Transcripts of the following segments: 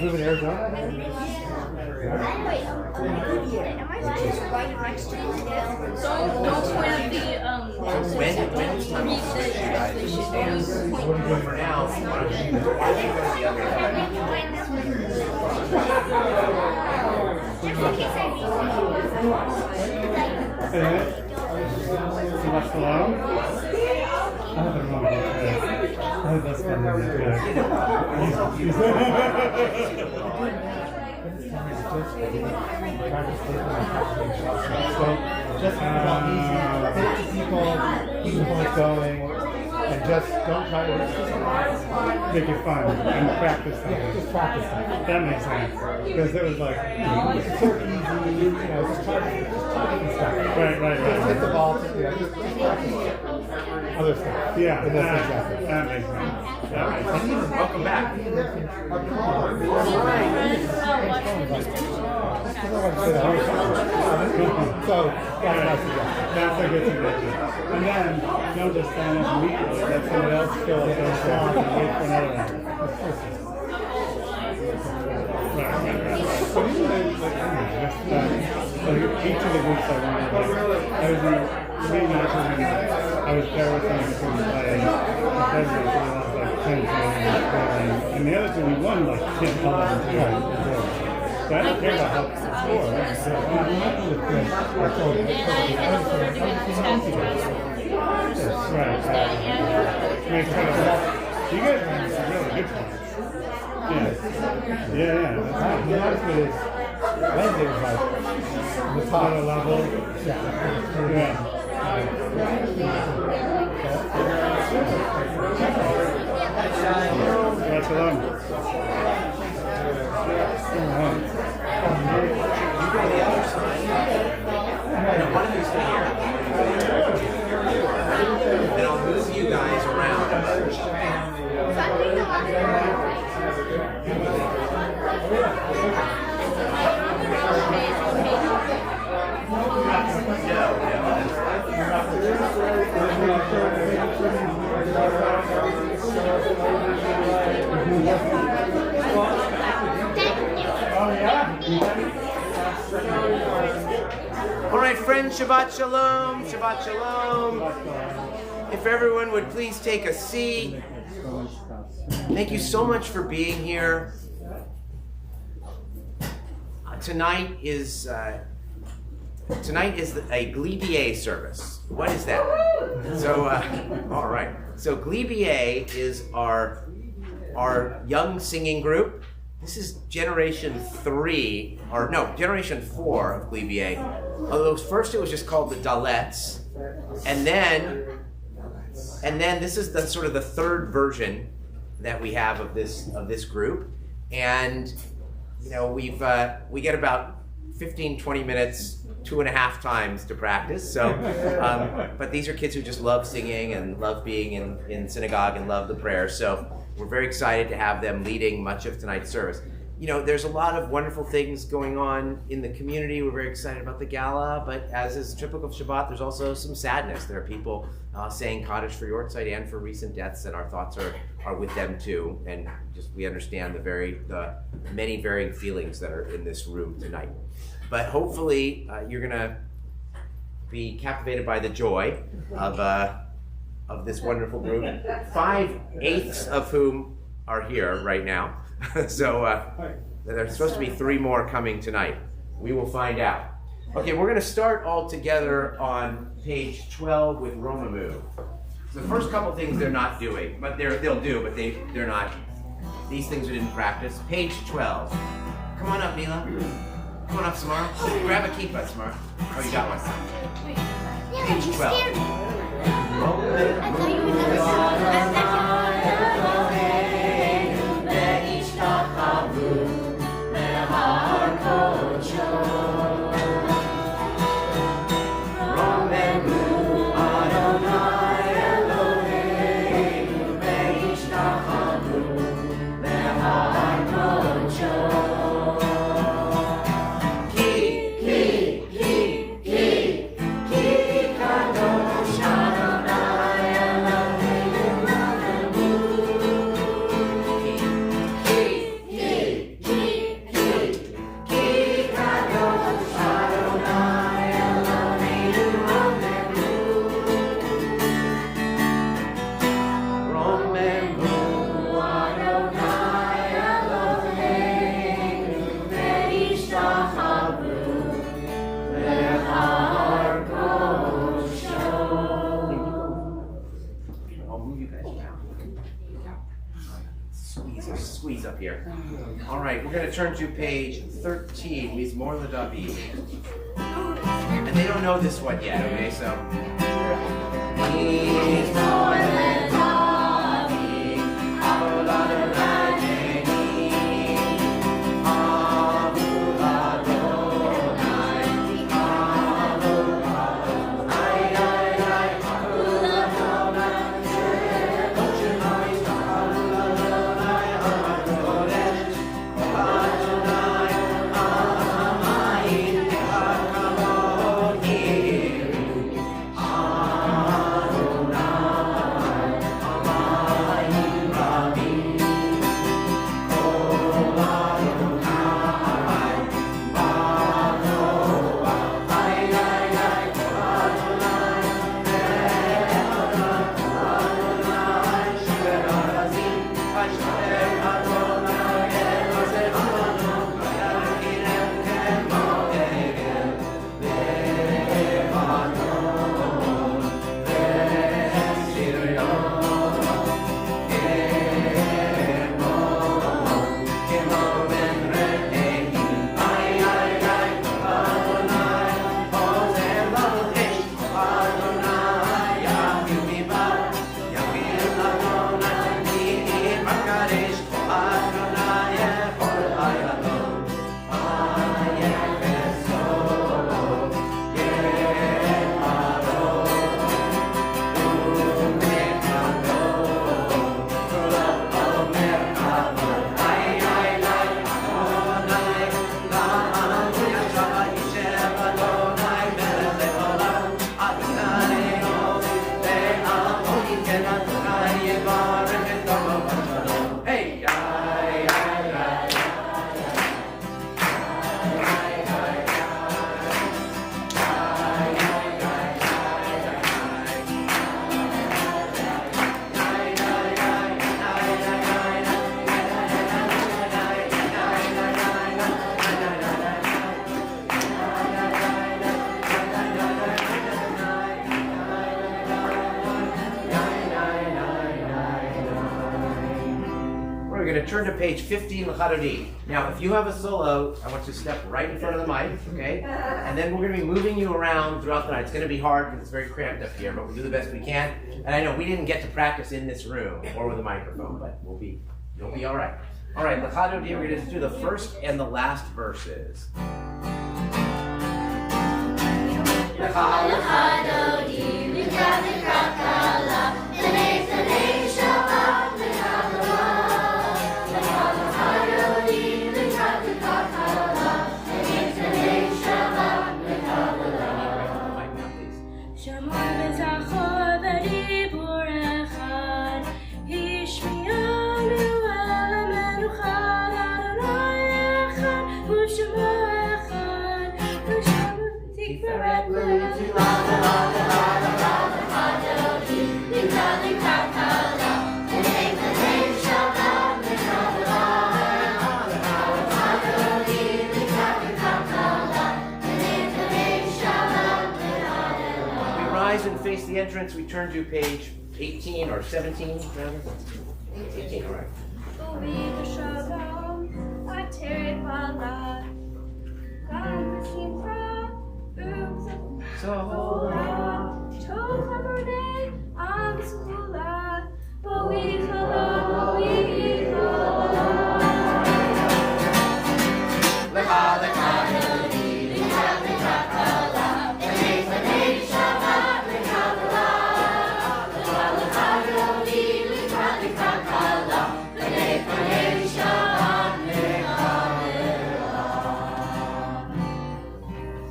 live in Arizona? Am I just right next to you? Don't point at the When it's time to switch, you guys stand. But for now, why don't you go to the other end? Just in case I Shabbat Shalom. I have the wrong book. That's funny. So just about easy. Take people going, and just don't try to make it fun and practice something. Just practice something. That makes sense. Because it was like, it's so easy, just try different stuff. Right. Just hit the ball, just practice other stuff. Yeah, that makes sense. Welcome back. So, that's a good suggestion. And then, don't just stand up immediately. Let someone else fill up their slot and wait for another one. Right. So these are each of the groups I wanted. I was in three matches and I was there with them before we played. February, so we lost like 10 and the other two we won like 10, 11, 2. So I don't care about how the score. Right. Makes sense. You guys are having some really good times. Yeah. The last bit is Wednesday was like the top level. Yeah. That's alone. You go to the other side. And one of these here. And I'll move you guys around. All right, friends, Shabbat Shalom, Shabbat Shalom. If everyone would please take a seat. Thank you so much for being here. Tonight is a Glebia service. What is that? So, all right. So Glebia is our young singing group. This is generation 4 of Glebia. Although first it was just called the Dalets, and then this is the sort of the third version that we have of this group, and you know we get about 15-20 minutes 2.5 times to practice. So, but these are kids who just love singing and love being in synagogue and love the prayer. So we're very excited to have them leading much of tonight's service. You know, there's a lot of wonderful things going on in the community. We're very excited about the gala, but as is typical of Shabbat, there's also some sadness. There are people saying Kaddish for Yortzeit and for recent deaths, and our thoughts are with them too. And just we understand the many varying feelings that are in this room tonight. But hopefully, you're gonna be captivated by the joy of this wonderful group. 5/8 of whom are here right now. So there's supposed to be 3 more coming tonight. We will find out. Okay, we're going to start all together on page 12 with Romamu. So the first couple things they're not doing, but they'll do, but they're not. These things we didn't practice. Page 12. Come on up, Mila. Come on up, Samara. Grab a kippah, Samara. Oh, you got one. Page 12. I thought you would never squeeze up here. All right, we're going to turn to page 13, Mizmor LeDavid. And they don't know this one yet, okay? So. Mizmor LeDavid, Avol Adonai Beni, Avol Adonai, Avol Adonai, Avol We're going to turn to page 15, L'Chadodi. Now, if you have a solo, I want you to step right in front of the mic, okay? And then we're going to be moving you around throughout the night. It's going to be hard because it's very cramped up here, but we'll do the best we can. And I know we didn't get to practice in this room or with a microphone, but you'll be all right. All right, L'Chadodi, we're going to do the first and the last verses. And face the entrance, we turn to page 18 or 17 rather. 18, all right.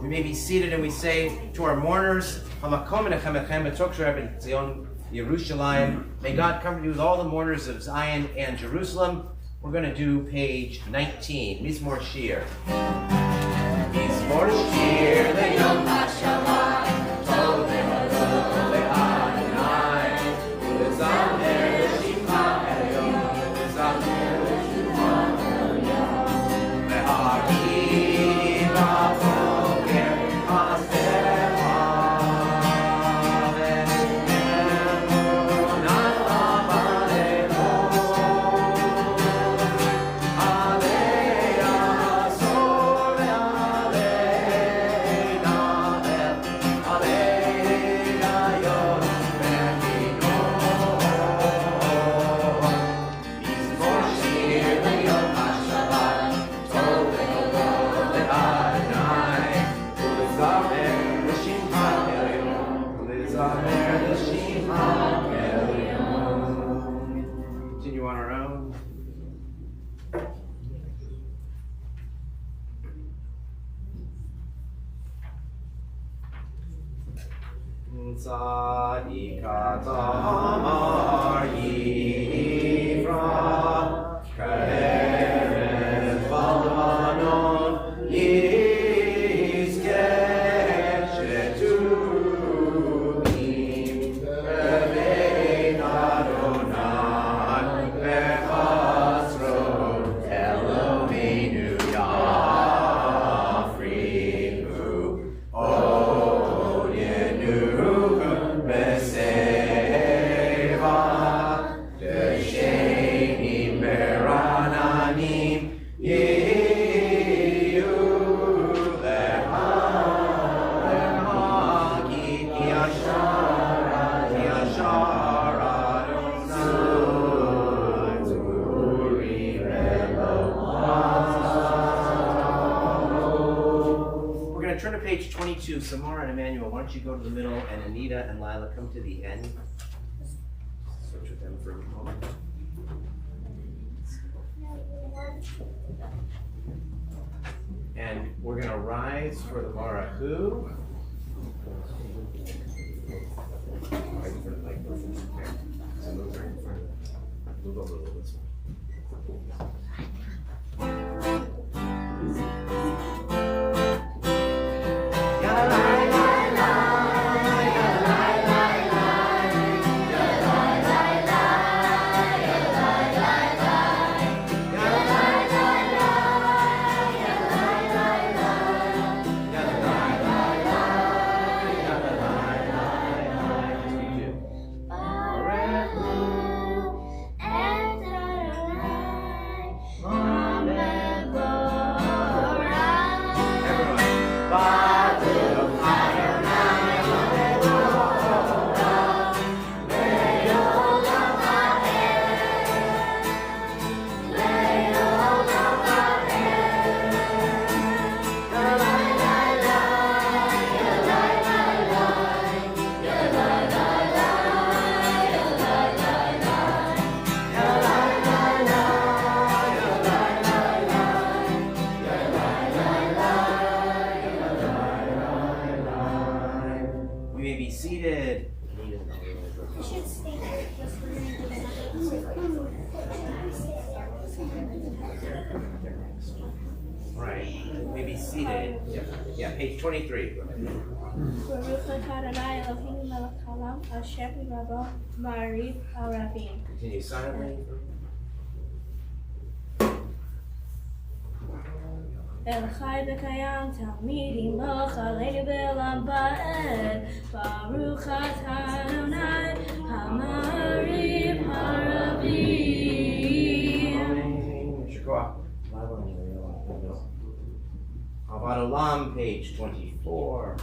We may be seated and we say to our mourners, may God comfort you with all the mourners of Zion and Jerusalem. We're going to do page 19, Mizmor Shir. Mizmor Shir, Le'yom HaShabbat, Tov le'Adonai, U'lezamer Shimcha Elyon, U'lezamer Shimcha Elyon, Ve'ha'akim ba'boker ha'aseh ha've'emunah ba'elon. Tzadikata Amar Yifra Keren Balmanon Yizkeh Shetunim Bevein Adonai Bechasrot Eloheinu Yafrihu Odinu Beseva Deshenim Berananim Yehu Leha Ki Yashara Adonai Turi We're going to turn to page 22. Samara and Emmanuel, why don't you go to the middle, and Anita and Lila come to the end. Switch with them for a moment. And we're going to rise for the Barahu. Move over a little this way. We may be seated. You should stay there. Just for Right. We may be seated. Yeah, page 23. Baruch atah Adonai Eloheinu melech haolam asher b'rabo ma'ariv harabim. Continue silently. El chai v'kayam talmid yimloch aleinu b'olam ba'ed. Baruch atah Adonai ha'ma'ariv harabim. Shukra. Avad Olam, page 24.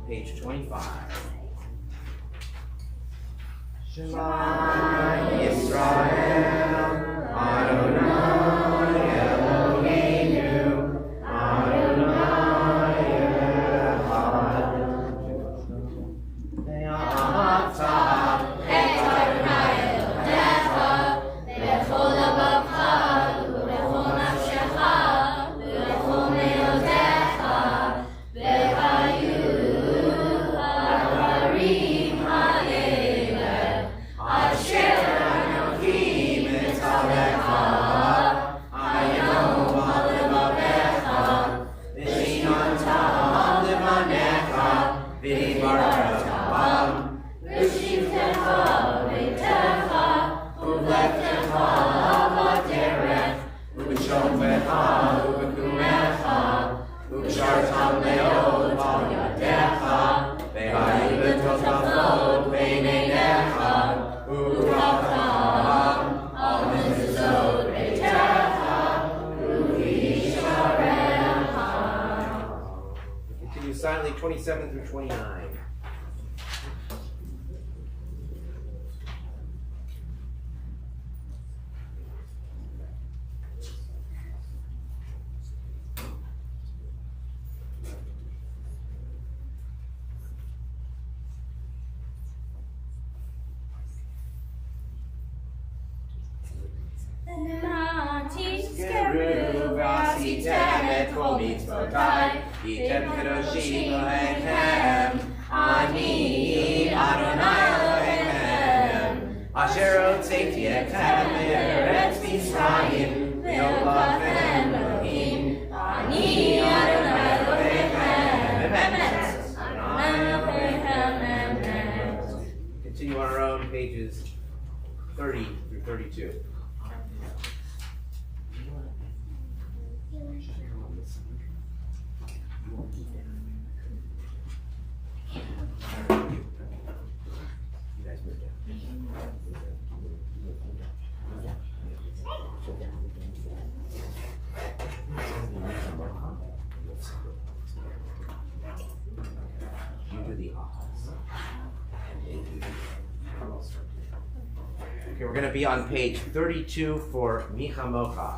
page 25. Shema Yisrael, Adonai Eloheinu, Adonai Echad. Ve'ahavta et Adonai Elohecha, b'chol levacha, u'b'chol nafshecha, u'b'chol me'odecha, v'hayu ha'arim ha'ele, asher Anochim etzarecha, hayom ha'levavecha, v'shinantam levanecha, v'dibartam, v'shivtecha v'techa, u'vlechtecha b'derech, u'b'shofecha u'b'kumecha, u'b'shartam le'od b'al yadecha, v'hayu b'totafot b'neinecha, u'racham al mezuzot beitecha, u'yisharecha. Continue silently 27 through 29. Tizkeru v'asitem et kol mitzvotai, item kedoshim Elohechem, ani Adonai Elohechem, Asher Hotzeiti Echem Me'eretz Mitzrayim, Ve'olachem Elohim, ani Adonai Elohechem, emet, Adonai Elohechem, emet. Continue on our own pages 30 through 32. You guys move down. You do the ahas, and they do the ahas. Okay, we're going to be on page 32 for Michamocha.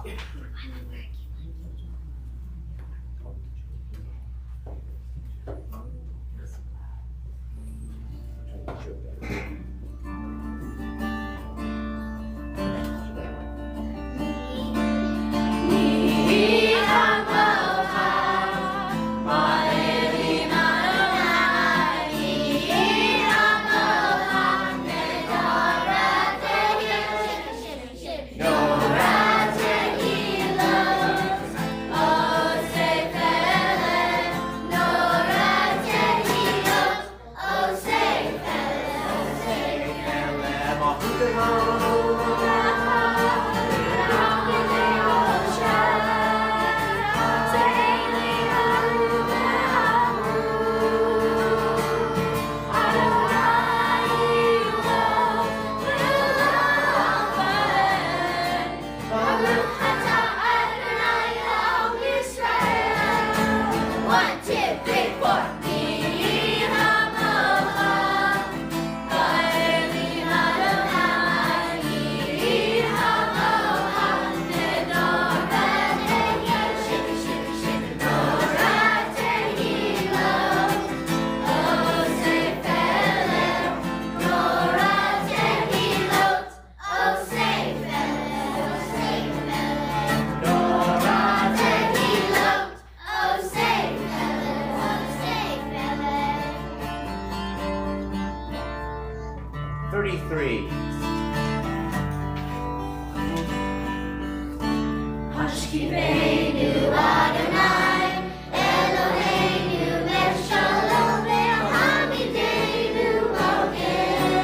Hashkiveinu Adonai, Eloheinu v'shalom v'hamidenu Malkeinu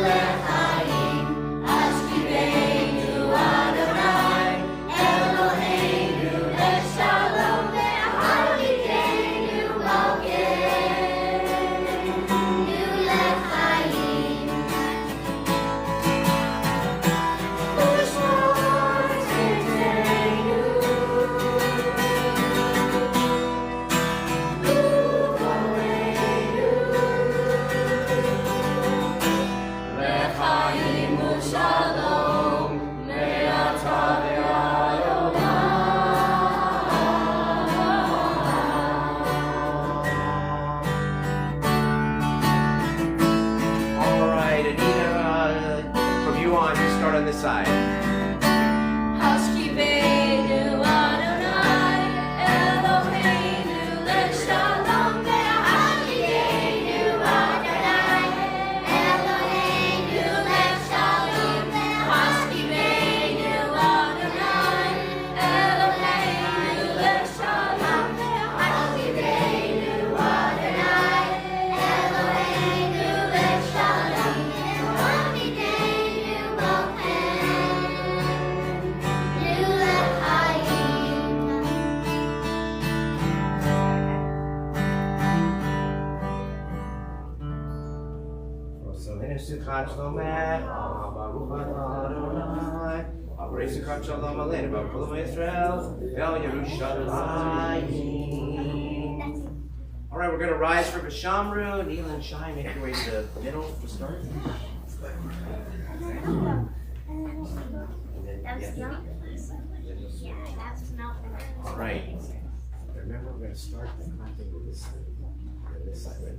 l'chaim. Hashkiveinu Adonai, Eloheinu v'shalom v'hamidenu Malkeinu l'chaim. Ushmor Sukkot Shlomeh, Baruch Atah Adonai, Abrei Sukkot Shalom Aleinu, Baruch Kol Yisrael, El Yerushalayim. All right, we're going to rise for V'Shamru. Neil and Shai, make your way to the middle to start. That's not. Yeah, that's not. All right. Remember, we're going to start the clapping with this side. This side, right?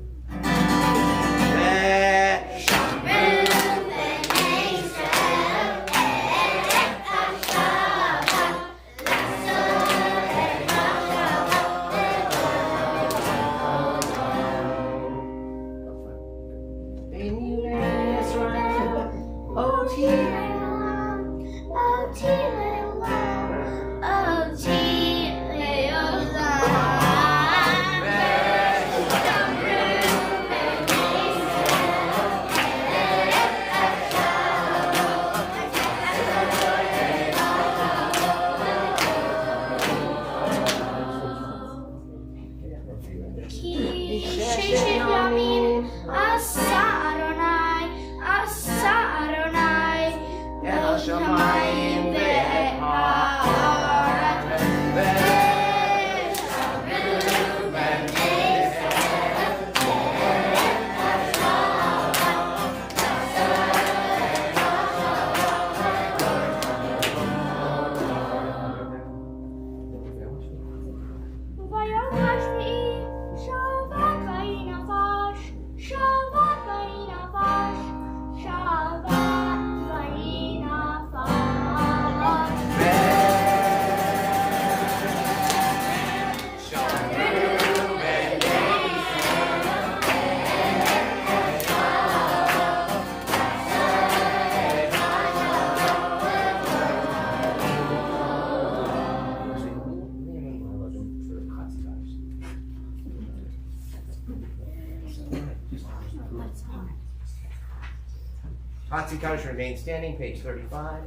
Hatzi Kaddish remain standing, page 35.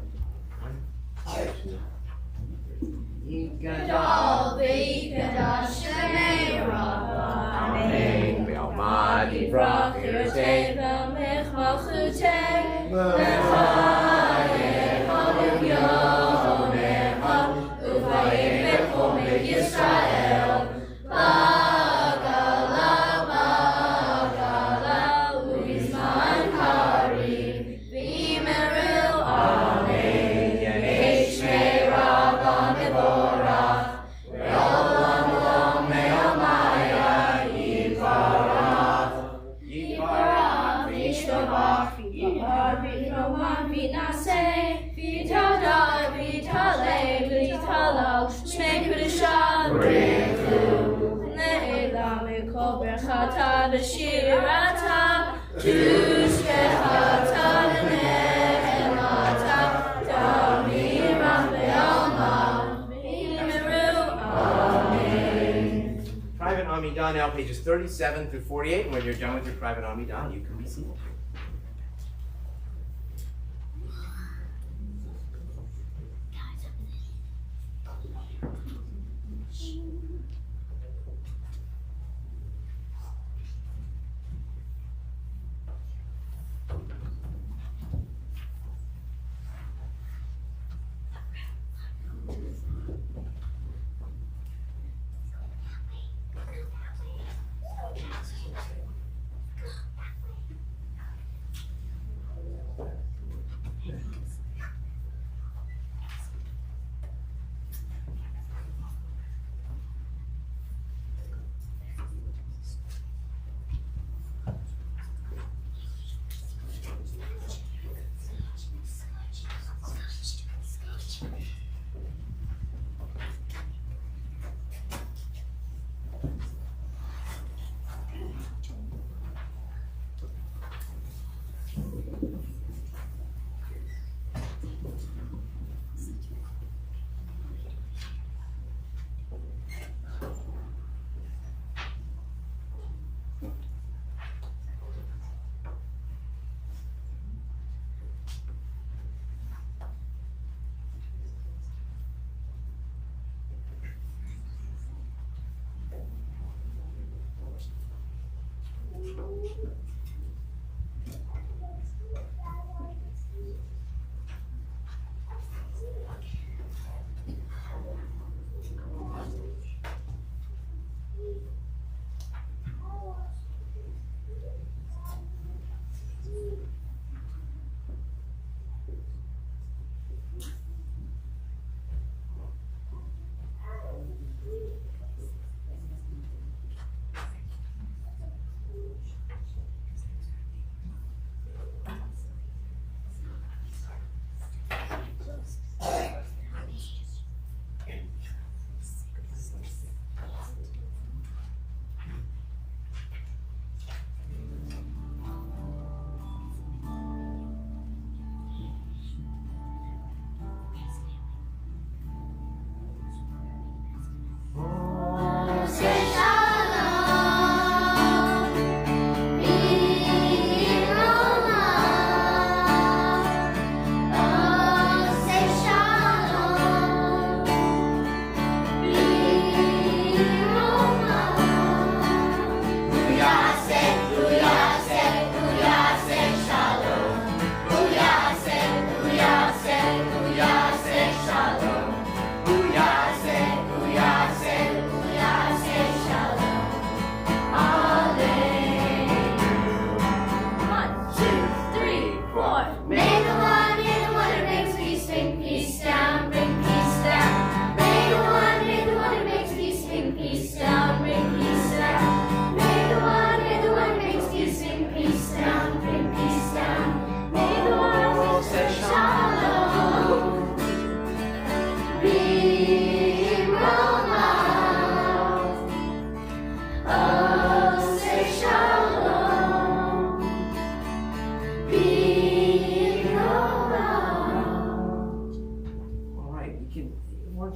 Gadol v'yikadash Shemei Rabbah. Amen. Ve'almad yivrach Yirtei v'amech malchutei. V'chayecha v'yonecha. Uvayim v'chomei Yisrael. Bagala, bagala, u'bizman karim. V'yimeru amen. Yehi Shmei Rabbah mevorach. Ve'olam olam me'amaya yivarach. Yivarach v'yishtabach. Yihar v'yinoman v'naseh. V'yitadar v'yitaleh v'yitalal. Shmei Kedusha b'richu. Ne'ela mikol berchata v'shirata. Tushkehata v'ne'emata. Damirach ve'alma. V'yimeru amen. Private Amidah now, pages 37 through 48. And when you're done with your private Amidah, you can be seated.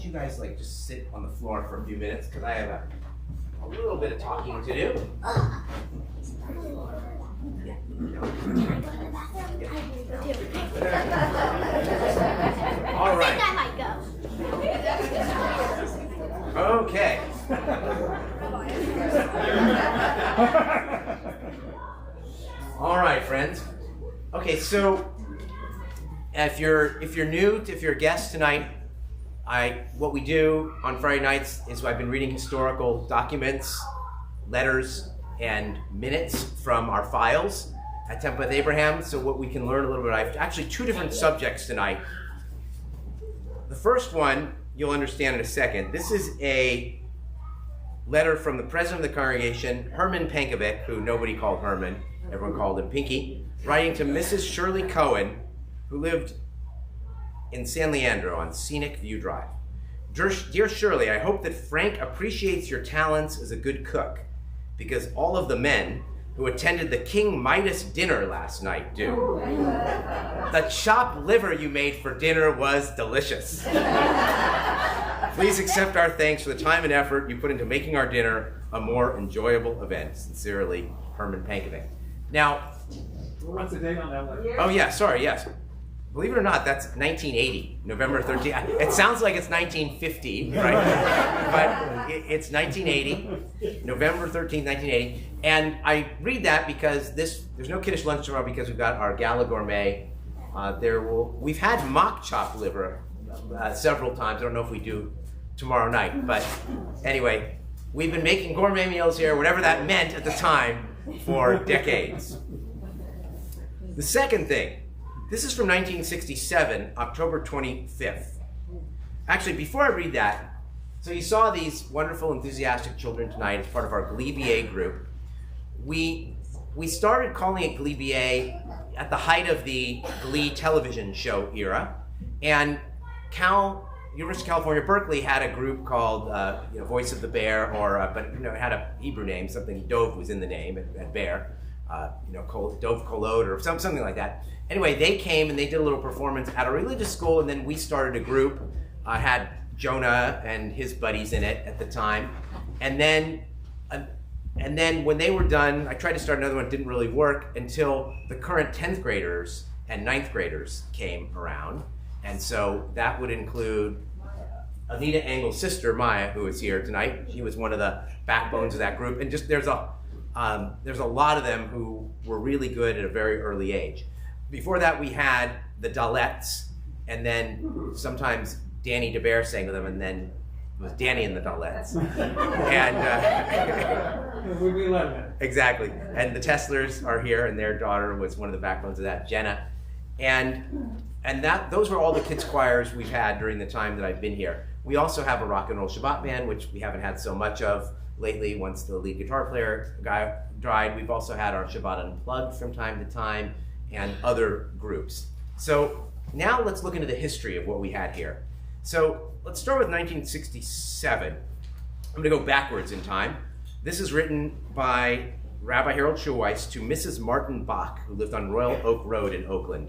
don't you guys like just sit on the floor for a few minutes because I have a little bit of talking to do. All right. I think I might go. Okay. All right, friends. Okay, so if you're new, if you're a guest tonight, what we do on Friday nights is I've been reading historical documents, letters, and minutes from our files at Temple with Abraham. So what we can learn a little bit. I have actually two different subjects tonight. The first one you'll understand in a second. This is a letter from the president of the congregation, Herman Pankovic, who nobody called Herman, everyone called him Pinky, writing to Mrs. Shirley Cohen, who lived in San Leandro on Scenic View Drive. Dear Shirley, I hope that Frank appreciates your talents as a good cook, because all of the men who attended the King Midas dinner last night do. The chopped liver you made for dinner was delicious. Please accept our thanks for the time and effort you put into making our dinner a more enjoyable event. Sincerely, Herman Pankovic. Now, what's the date on that letter? Oh yeah, sorry, yes. Believe it or not, that's 1980, November 13th. It sounds like it's 1950, right? But it's 1980, November 13th, 1980. And I read that because there's no kiddish lunch tomorrow because we've got our Gala Gourmet. We've had mock chopped liver several times. I don't know if we do tomorrow night, but anyway, we've been making gourmet meals here, whatever that meant at the time, for decades. The second thing, this is from 1967, October 25th. Actually, before I read that, so you saw these wonderful, enthusiastic children tonight as part of our Glee BA group. We started calling it Glee BA at the height of the Glee television show era, and University of California, Berkeley had a group called Voice of the Bear, but it had a Hebrew name, something Dove was in the name at Bear. Dove Kolod or something like that. Anyway, they came and they did a little performance at a religious school, and then we started a group. I had Jonah and his buddies in it at the time, and then when they were done, I tried to start another one. It didn't really work until the current 10th graders and 9th graders came around, and so that would include Anita Engel's sister Maya, who is here tonight. She was one of the backbones of that group, and just there's a lot of them who were really good at a very early age. Before that, we had the Dalettes, and then sometimes Danny DeBear sang with them, and then was Danny and the Dollettes. And We love it. exactly. And the Tesslers are here, and their daughter was one of the backbones of that, Jenna. And those were all the kids' choirs we've had during the time that I've been here. We also have a rock and roll Shabbat band, which we haven't had so much of lately once the lead guitar player guy died. We've also had our Shabbat Unplugged from time to time and other groups. So now let's look into the history of what we had here. So let's start with 1967. I'm going to go backwards in time. This is written by Rabbi Harold Schulweis to Mrs. Martin Bach, who lived on Royal Oak Road in Oakland.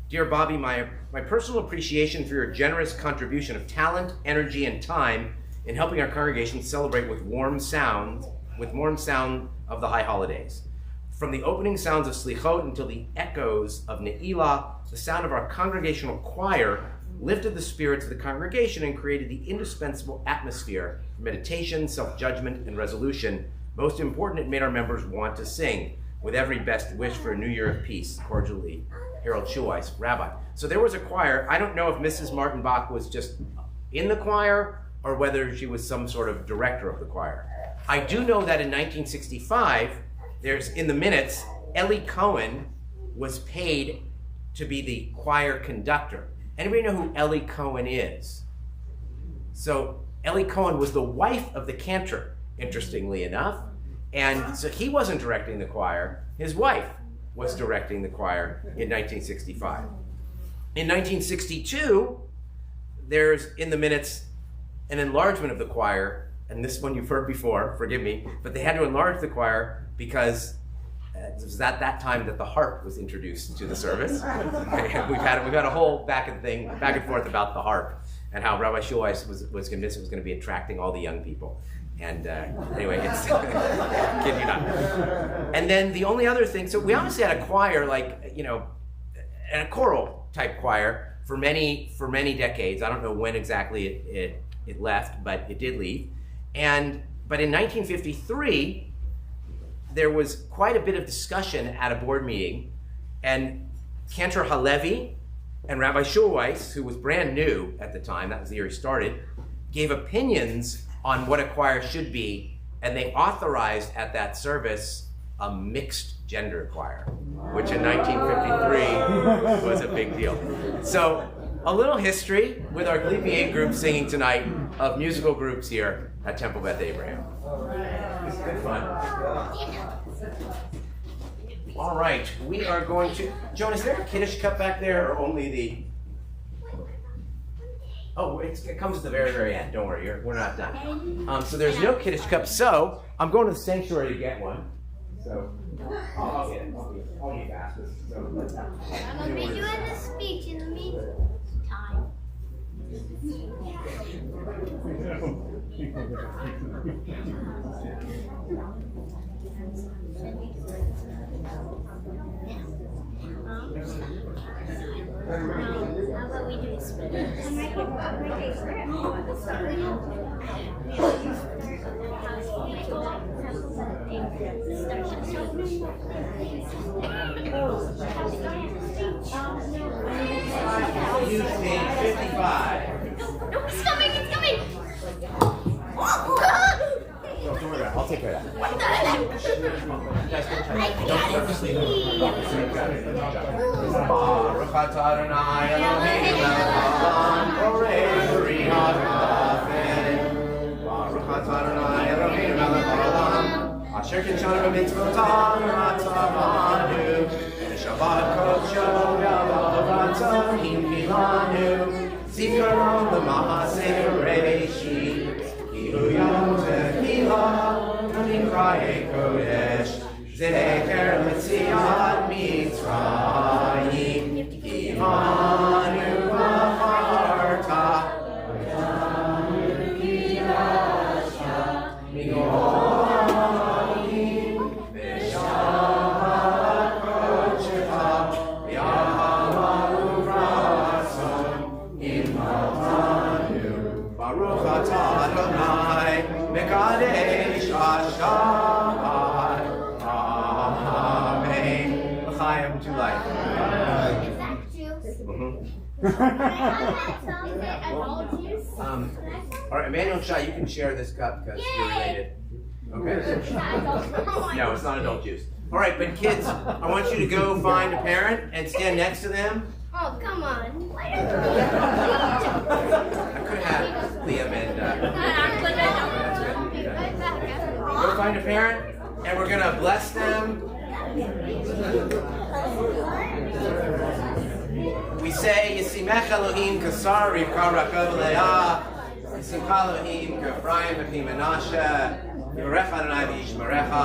Dear Bobby, my personal appreciation for your generous contribution of talent, energy, and time in helping our congregation celebrate with warm sound of the high holidays. From the opening sounds of Slichot until the echoes of Ne'ilah, the sound of our congregational choir lifted the spirits of the congregation and created the indispensable atmosphere for meditation, self-judgment, and resolution. Most important, it made our members want to sing. With every best wish for a new year of peace. Cordially, Harold Schulweis, Rabbi. So there was a choir. I don't know if Mrs. Martin Bach was just in the choir or whether she was some sort of director of the choir. I do know that in 1965, there's in the minutes, Ellie Cohen was paid to be the choir conductor. Anybody know who Ellie Cohen is? So Ellie Cohen was the wife of the cantor, interestingly enough. And so he wasn't directing the choir, his wife was directing the choir in 1965. In 1962, there's in the minutes an enlargement of the choir, and this one you've heard before, forgive me, but they had to enlarge the choir because it was at that time that the harp was introduced to the service. we've had a whole back and forth about the harp and how Rabbi Schulweis was convinced it was going to be attracting all the young people. And anyway, it's kid you not. And then the only other thing, so we obviously had a choir, like, you know, and a choral type choir for many decades. I don't know when exactly it left, but it did leave. But in 1953, there was quite a bit of discussion at a board meeting, and Cantor Halevi and Rabbi Schulweis, who was brand new at the time, that was the year he started, gave opinions on what a choir should be, and they authorized at that service a mixed gender choir, which in 1953 was a big deal. So a little history with our Glee BA group singing tonight of musical groups here at Temple Beth Abraham. It's good fun. All right, we are going to, Joan, is there a Kiddush cup back there or only the, oh, it comes at the very, very end. Don't worry, we're not done. So there's no Kiddush cup. So I'm going to the sanctuary to get one. So I'll get it. I'll get fast. So, I'm going to be doing a speech in the meantime. How about we do a speech? you take 55. No, it's coming, it's coming! Don't worry about it. I'll take care of that. What the heck? Don't sleep. Baruch atah Adonai Eloheinu melech haolam, borei b'ri ha'gafen. Baruch atah Adonai Eloheinu melech haolam, asher kinshanu b'mitzvotav v'atzavanu, v'shabbat kodsho v'avodato himkilanu, zikaron l'ma'aseh reishit, ki hu yom tehilah, v'nikra'ei kodesh, zeker l'tziat Mitzrayim, Imanu v'charta, v'yanu kidasha, mi'olim, v'shavat kodshecha, v'yahamahu v'ratzon, immatanu, Baruch atah Adonai, mekadesh Hashavat. Amen. L'chaim to life. All right, Emmanuel and Shai, you can share this cup because you're related. Okay. No, it's not adult juice. All right, but kids, I want you to go find a parent and stand next to them. Oh, come on. I could have had Liam and go find a parent, and we're gonna bless them. We say, Yisimech Elohim kasar rivka rakov leah, Yisimcha Elohim k'Ephraim v'pi Menashe, Yivarech Adonai v'yishmerecha,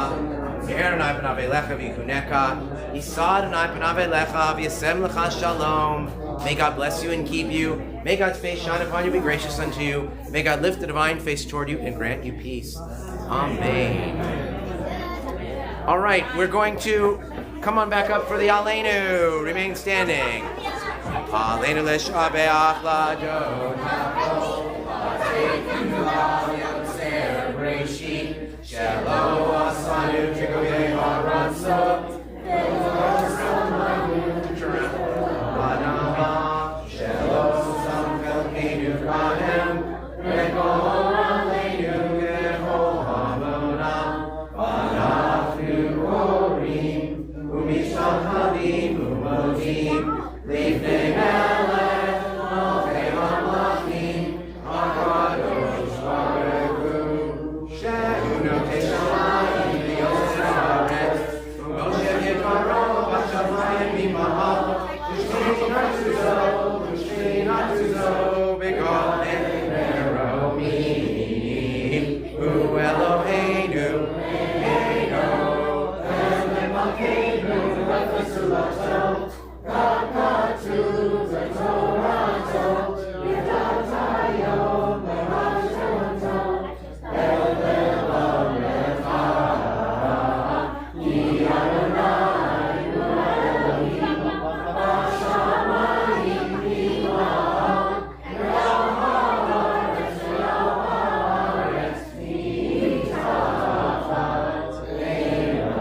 Yeher Adonai panav elecha v'yichuneka, Yisa Adonai panav elecha v'yasem lecha shalom. May God bless you and keep you. May God's face shine upon you, be gracious unto you. May God lift the divine face toward you and grant you peace. Amen. All right, we're going to come on back up for the Aleinu. Remain standing. Aleinu l'shabeach l'adon Shelo asanu k'goyei haratzot Shelo sam chelkeinu kahem Rego aleinu geho hamona Vanachnu korim Umishtahavim umodim Lifnei melech Malkei hamlachim HaKadosh Baruch Hu Shehu notei shamayim v'yosei haaretz Umoshe yikaro b'shamayim imahal Ushkei natuzo begoten meromim Hu Eloheinu Eino Eloheinu Malkeinu V'Tzulatzo Kakatu V'Torato V'Datayom V'Hashonto Elelecha Yi Adonai Elohim Hashamayim V'Imahal V'Haaretz V'Haaretz V'Tachat Eino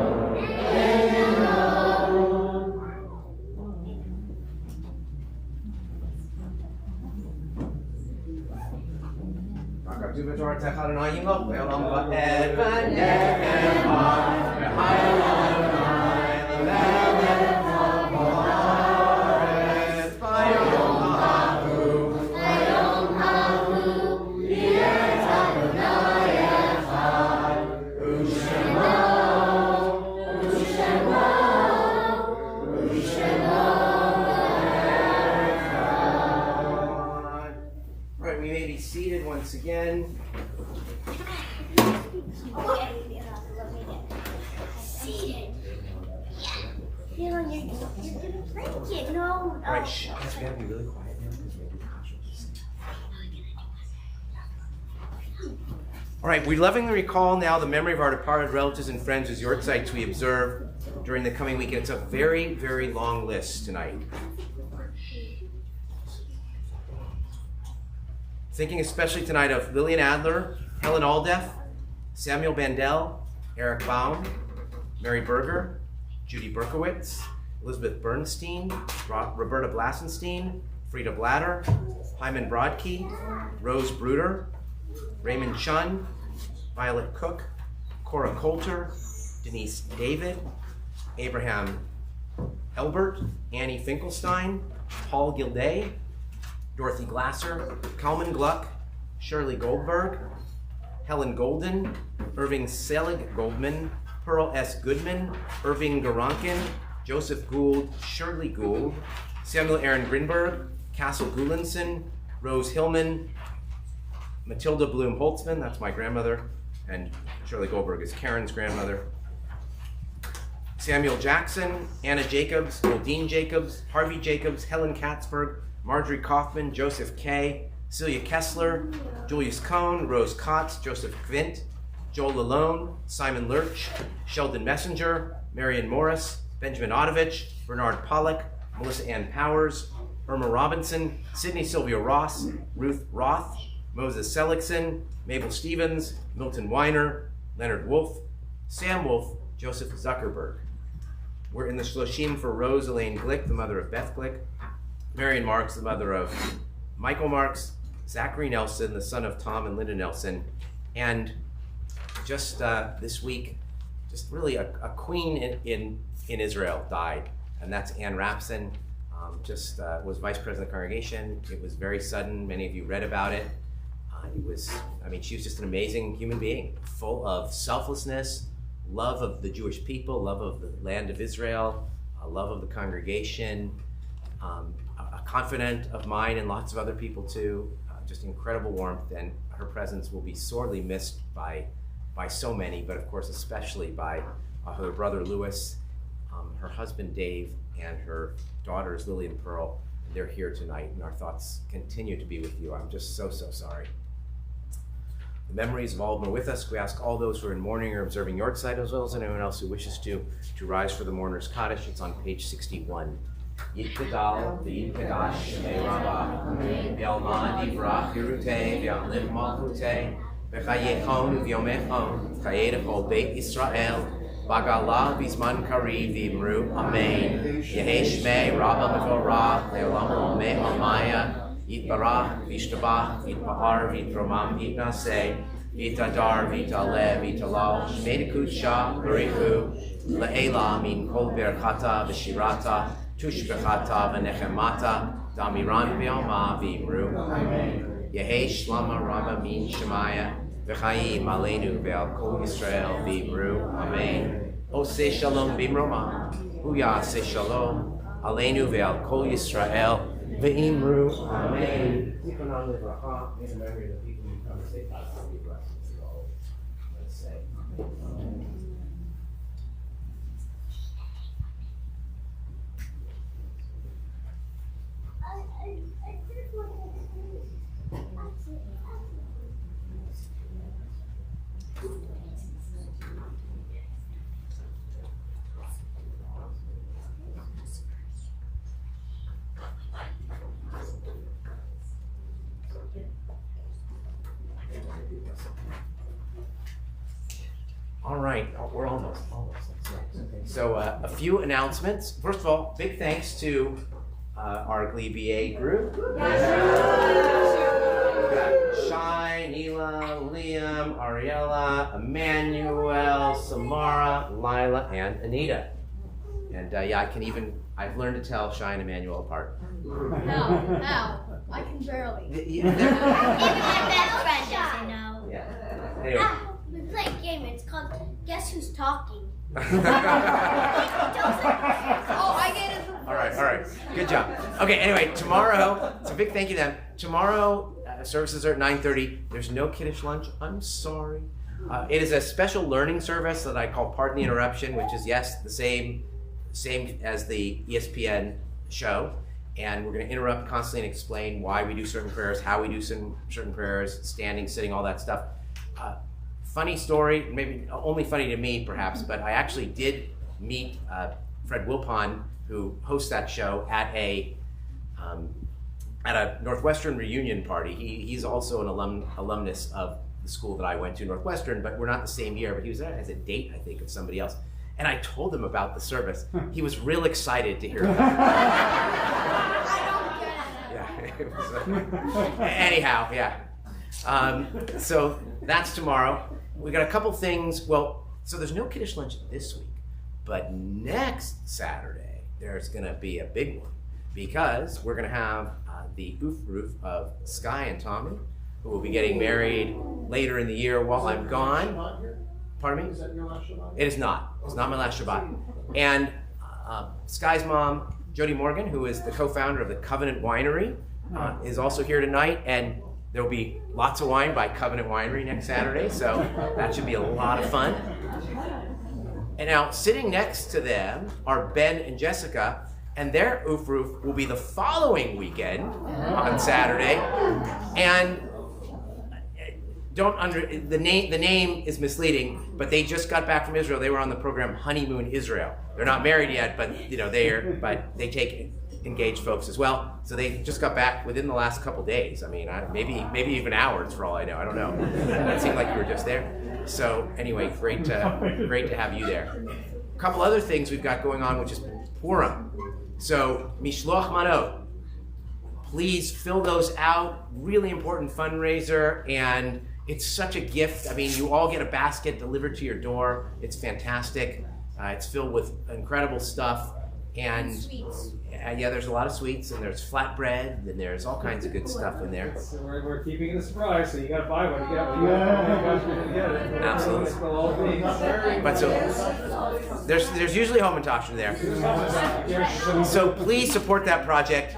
Right, we may be seated once again. Seated. You know, you're gonna break it. No. All right, shh, guys, we gotta be really quiet now because maybe the conscience. All right, we lovingly recall now the memory of our departed relatives and friends as yortzites we observe during the coming weekend. It's a very, very long list tonight. Thinking especially tonight of Lillian Adler, Helen Aldeff, Samuel Bandel, Eric Baum, Mary Berger, Judy Berkowitz, Elizabeth Bernstein, Roberta Blassenstein, Frida Blatter, Hyman Brodkey, Rose Bruder, Raymond Chun, Violet Cook, Cora Coulter, Denise David, Abraham Elbert, Annie Finkelstein, Paul Gilday, Dorothy Glasser, Kalman Gluck, Shirley Goldberg, Helen Golden, Irving Selig Goldman, Pearl S. Goodman, Irving Garankin, Joseph Gould, Shirley Gould, Samuel Aaron Grinberg, Castle Goulinson, Rose Hillman, Matilda Bloom Holtzman, that's my grandmother, and Shirley Goldberg is Karen's grandmother. Samuel Jackson, Anna Jacobs, Goldine Jacobs, Harvey Jacobs, Helen Katzberg, Marjorie Kaufman, Joseph Kay, Celia Kessler, Julius Cohn, Rose Kotz, Joseph Kvint, Joel Lalone, Simon Lurch, Sheldon Messenger, Marion Morris, Benjamin Otovich, Bernard Pollock, Melissa Ann Powers, Irma Robinson, Sydney Sylvia Ross, Ruth Roth, Moses Seligson, Mabel Stevens, Milton Weiner, Leonard Wolf, Sam Wolf, Joseph Zuckerberg. We're in the Shloshim for Rose Elaine Glick, the mother of Beth Glick, Marion Marks, the mother of Michael Marks, Zachary Nelson, the son of Tom and Linda Nelson, and just this week, just really a queen in Israel died, and that's Ann Rapson. Was vice president of the congregation. It was very sudden. Many of you read about it. She was just an amazing human being, full of selflessness, love of the Jewish people, love of the land of Israel, love of the congregation, a confidant of mine and lots of other people too. Just incredible warmth, and her presence will be sorely missed by so many, but of course especially by her brother Louis, her husband Dave, and her daughters Lily and Pearl. They're here tonight, and our thoughts continue to be with you. I'm just so sorry. The memories have all been with us. We ask all those who are in mourning or observing Yortzeit, as well as anyone else who wishes to rise for the mourner's Kaddish. It's on page 61. Yitkadal v'yitkadash shemei Rabbah v'yalma divrach Yerutei v'yamlim malchutei v'chayechon v'yomechon v'chayedech Beit Yisrael Bagala v'zman kariv v'imru Amen. Yehei shmei Rabbah mevorach le'olam olmei almaya Yitbarach v'yishtabach v'yitpa'ar v'yitromam v'yitnaseh v'yitadar v'yitaleh v'yitalal shmei dekutcha b'richu le'ela min kol berchata v'shirata tushbechata v'nechemata damiran v'yalma v'imru Yehei shlama Rabbah min shemaya v'chaim aleinu ve'al kol Yisrael v'imru Amen. Oseh shalom b'imroma Uyaseh shalom aleinu ve'al kol Yisrael v'imru Amen. May the memory of the people who come to say Passover be blessed. Let's say. All right, we're almost. Okay. So a few announcements. First of all, big thanks to our Glee BA group. We've got Shai, Neela, Liam, Ariella, Emmanuel, Samara, Lila, and Anita. And I've learned to tell Shai and Emmanuel apart. How? I can barely. Even my best friend doesn't know. Yeah. Anyway. We play a game. It's called Guess Who's Talking. Oh, I get it. All right. Good job. Okay, anyway, tomorrow, it's a big thank you to them. Tomorrow, services are at 9:30. There's no kiddish lunch. I'm sorry. It is a special learning service that I call Pardon the Interruption, which is, yes, the same as the ESPN show. And we're going to interrupt constantly and explain why we do certain prayers, how we do certain prayers, standing, sitting, all that stuff. Funny story, maybe only funny to me perhaps, but I actually did meet Fred Wilpon, who hosts that show, at a Northwestern reunion party. He's also an alumnus of the school that I went to, Northwestern, but we're not the same year, but he was there as a date, I think, of somebody else. And I told him about the service. He was real excited to hear about it. Yeah, it was, anyhow, yeah. So that's tomorrow. We got a couple things. Well, so there's no Kiddush lunch this week, but next Saturday there's going to be a big one because we're going to have the Ufruf of Sky and Tommy, who will be getting married later in the year while I'm gone. Pardon me? Is that your last Shabbat? It is not. It's not my last Shabbat. And Sky's mom, Jody Morgan, who is the co-founder of the Covenant Winery, is also here tonight, and there will be lots of wine by Covenant Winery next Saturday, so that should be a lot of fun. And now, sitting next to them are Ben and Jessica, and their Ufruf will be the following weekend on Saturday. And the name is misleading, but they just got back from Israel. They were on the program Honeymoon Israel. They're not married yet, but they take engaged folks as well. So they just got back within the last couple days. I mean, maybe even hours for all I know. I don't know. It seemed like you were just there. So anyway, great to have you there. A couple other things we've got going on, which is Purim. So Mishloach Manot. please fill those out. Really important fundraiser, and it's such a gift. I mean, you all get a basket delivered to your door. It's fantastic. It's filled with incredible stuff. And Sweets. yeah, there's a lot of sweets, and there's flatbread, and there's all kinds of good stuff in there. So we're keeping it a surprise, so you gotta buy one. You gotta get it. Absolutely. Spill all these. But so there's usually Hamantaschen there. So please support that project,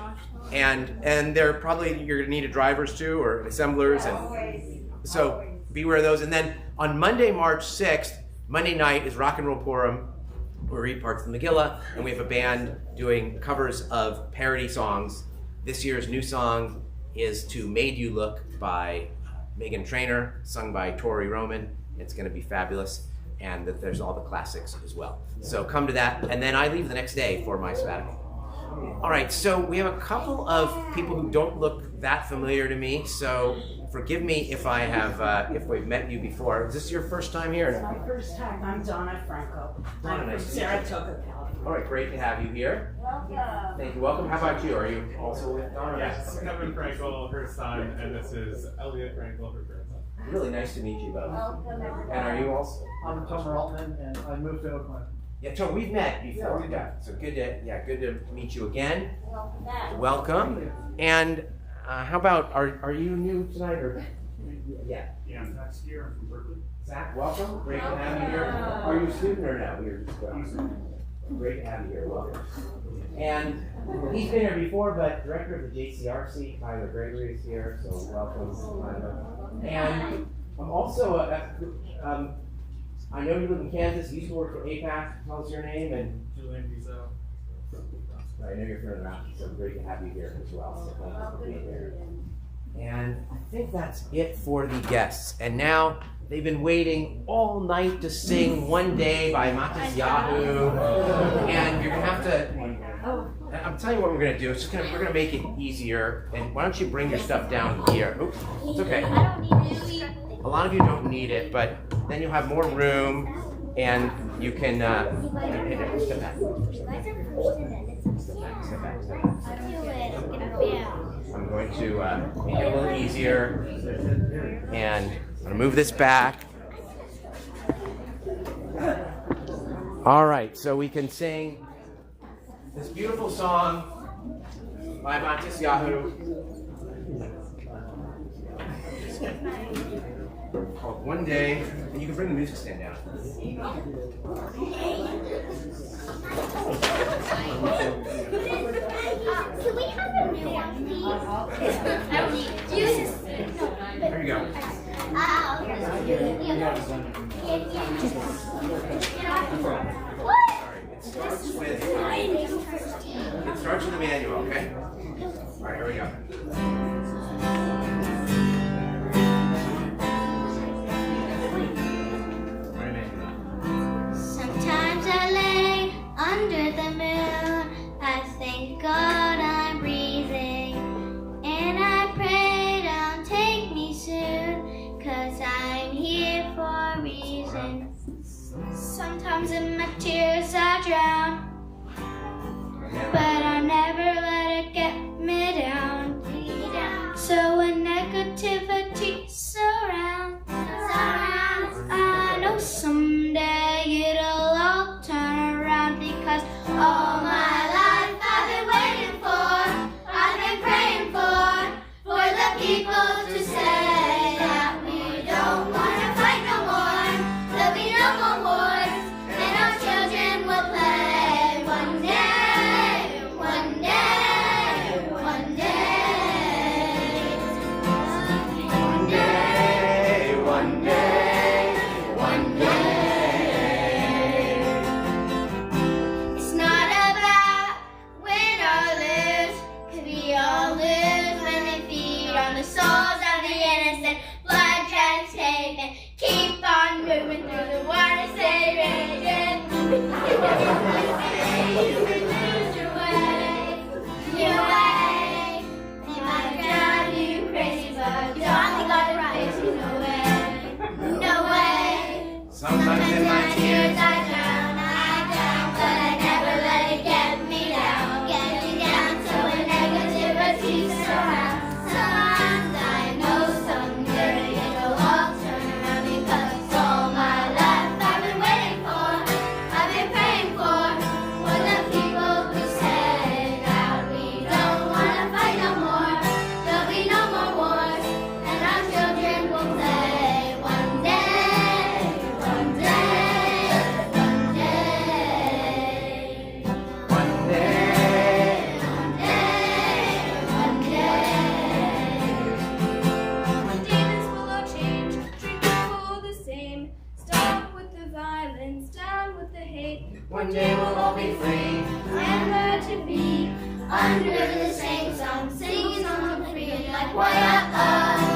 and they're probably you're gonna need a drivers too, or assemblers, and so beware of those. And then on Monday, March 6th, Monday night is Rock and Roll Purim. We read parts of the Megillah, and we have a band doing covers of parody songs. This year's new song is "To Made You Look" by Megan Trainor, sung by Tori Roman. It's going to be fabulous, and there's all the classics as well. So come to that, and then I leave the next day for my sabbatical. All right, so we have a couple of people who don't look that familiar to me, so forgive me if I have, if we've met you before. Is this your first time here? It's my first time. I'm Donna Franco. Donna, I'm nice from to meet you. Saratoga, California. All right, great to have you here. Thank you. Welcome. How about you? Are you also with Donna? Yes, Kevin Frankel, her son, and this is Elliot Frankel, her grandson. Really nice to meet you both. And are you also? I'm Tomer Altman, and I moved to Oakland. Yeah, Tom, we've met before. So good to meet you again. Welcome. And how about are you new tonight or? Yeah. Yeah, next year from Berkeley. Zach, welcome. Great to have you here. Are you a student or no? You're just great to have you here. Welcome. And he's been here before, but director of the JCRC, Tyler Gregory, is here, so welcome. And I'm also I know you live in Kansas. You used to work for APAC. Tell us your name and. Julian Bizo. I know you're from the mountains, so great to have you here as well. So thank you for being here. And I think that's it for the guests. And now they've been waiting all night to sing "One Day" by Matis Yahoo. And you're gonna have to. I'm telling you what we're gonna do. We're gonna make it easier. And why don't you bring your stuff down here? Oops, it's okay. A lot of you don't need it, but then you'll have more room, and you can. Step back. I'm going to make it a little easier, and I'm going to move this back. All right, so we can sing this beautiful song by Matis Yahoo called "One Day," and you can bring the music stand down. So we have a new one, please. There you go. It starts with the manual, okay? All right, here we go. Sometimes I lay under the moon. I thank God I'm breathing. And I pray don't take me soon, 'cause I'm here for a reason. Sometimes in my tears I drown, but I never let it get me down. So when negativity surrounds, I know someday it'll all turn around, because all my life I've been waiting for, I've been praying for the people to say that we don't want to fight no more, there'll be no more wars, and our children will play one day, one day, one day. One day, one day, one day. It's not about win or lose, 'cause we all lose when they feed on the souls of the innocent. Blood transfusion, keep on moving through the water, stay raging. You can lose your way, your way. They might drive you crazy, but you don't got it right. No way, no way. Sometimes in my tears I drown, but I never let it get me down. So when negativity surrounds, One day we'll all be free. I'm glad to be under the same sun, singing songs of freedom like why